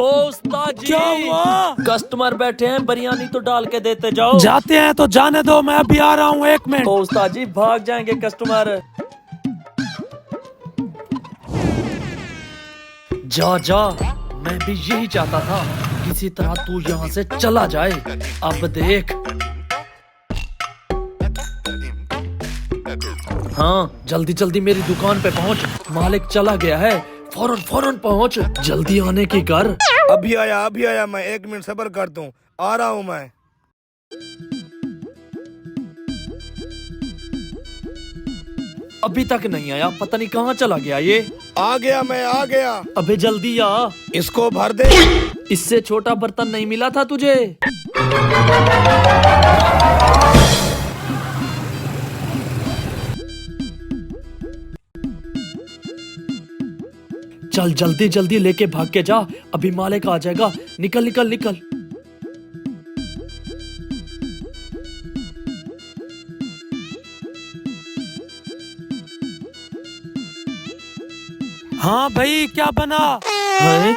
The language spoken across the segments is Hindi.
ओ उस्ताद जी, क्या हुआ? कस्टमर बैठे हैं, बिरयानी तो डाल के देते जाओ। जाते हैं तो जाने दो, मैं अभी आ रहा हूँ, 1 मिनट। ओ उस्ताद जी, भाग जाएंगे कस्टमर। जा जा, मैं भी यही चाहता था, किसी तरह तू यहाँ से चला जाए। अब देख। हाँ, जल्दी जल्दी मेरी दुकान पे पहुँच, मालिक चला गया है। फौरन फौरन पहुँच, जल्दी आने की कर। अभी आया, मैं 1 मिनट सब्र कर दूं, आ रहा हूं मैं। अभी तक नहीं आया, पता नहीं कहाँ चला गया ये। मैं आ गया। अबे जल्दी आ। इसको भर दे। इससे छोटा बर्तन नहीं मिला था तुझे? चल जल्दी जल्दी लेके भाग के जा, अभी मालिक आ जाएगा। निकल निकल निकल। हाँ भाई, क्या बना? हैं?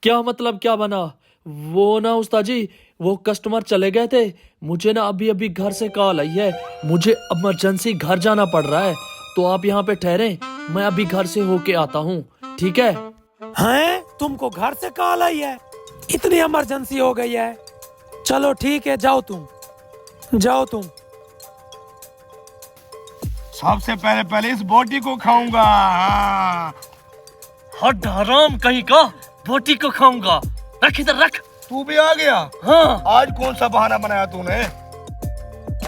क्या मतलब क्या बना? वो ना उस्ताद जी, वो कस्टमर चले गए थे। मुझे ना अभी अभी घर से कॉल आई है, मुझे इमरजेंसी घर जाना पड़ रहा है, तो आप यहाँ पे ठहरे, मैं अभी घर से होके आता हूँ, ठीक है? हैं? तुमको घर से कॉल आई है? इतनी इमरजेंसी हो गई है? चलो ठीक है, जाओ तुम। सबसे पहले इस बोटी को खाऊंगा। हाँ। हट हराम कहीं का, बोटी को खाऊंगा। रख इधर रख। तू भी आ गया? हाँ, आज कौन सा बहाना बनाया तूने?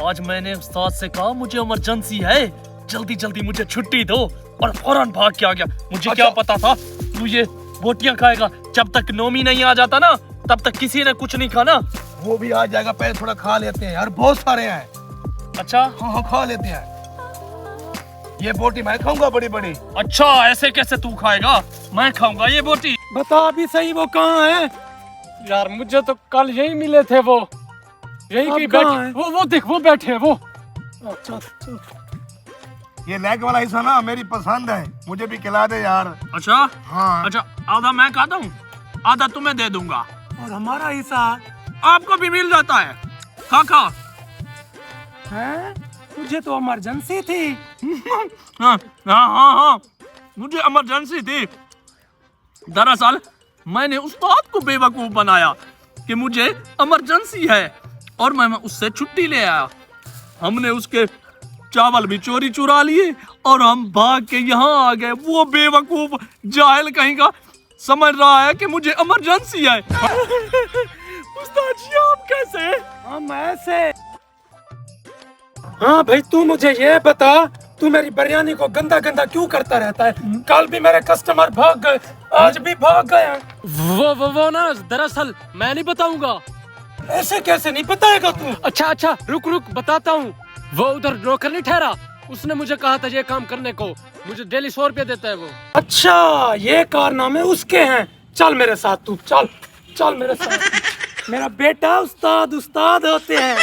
आज मैंने उस्ताद से कहा मुझे इमरजेंसी है, जल्दी जल्दी मुझे छुट्टी दो, और फौरन भाग के आ गया। मुझे क्या पता था तू ये बोटियां खाएगा। जब तक नोमी नहीं आ जाता ना, तब तक किसी ने कुछ नहीं खाना। वो भी आ जाएगा, पहले थोड़ा खा लेते हैं यार, बहुत सारे हैं। अच्छा हाँ, खा लेते हैं। ये बोटी मैं खाऊंगा, बड़ी बड़ी। अच्छा, ऐसे कैसे तू खाएगा? मैं खाऊंगा ये बोटी। बता अभी सही, वो कहाँ है? यार मुझे तो कल यही मिले थे, वो यही अब कहीं कहाँ है? बैठे। वो देख, वो बैठे हैं वो। अच्छा। ये लेग वाला हिस्सा ना मेरी पसंद है, मुझे भी खिला दे यार। अच्छा हाँ। अच्छा, आधा मैं खाता हूँ, आधा तुम्हें दे दूंगा। और हमारा हिस्सा आपको भी मिल जाता है, खा। है? तुझे तो इमरजेंसी थी। हाँ, मुझे इमरजेंसी थी। दरअसल मैंने उस्ताद को बेवकूफ बनाया कि मुझे इमरजेंसी है, और मैं उससे छुट्टी ले आया। हमने उसके चावल भी चोरी चुरा लिए, और हम भाग के यहाँ आ गए। वो बेवकूफ जाहिल कहीं का समझ रहा है कि मुझे इमरजेंसी है। उस्ताद जी, आप कैसे? हम ऐसे। हाँ भाई, तू मुझे ये बता, तू मेरी बिरयानी को गंदा गंदा क्यों करता रहता है? कल भी मेरे कस्टमर भाग गए, आज भी भाग गए। वो ना, दरअसल मैं नहीं बताऊंगा। ऐसे कैसे नहीं बताएगा तू? अच्छा, रुक बताता हूँ। वो उधर नौकर नहीं ठहरा, उसने मुझे कहा था ये काम करने को। मुझे डेली 100 रुपया देता है वो। अच्छा, ये कारनामे उसके हैं। चल मेरे साथ तू, चल मेरे साथ। मेरा बेटा उस्ताद होते हैं।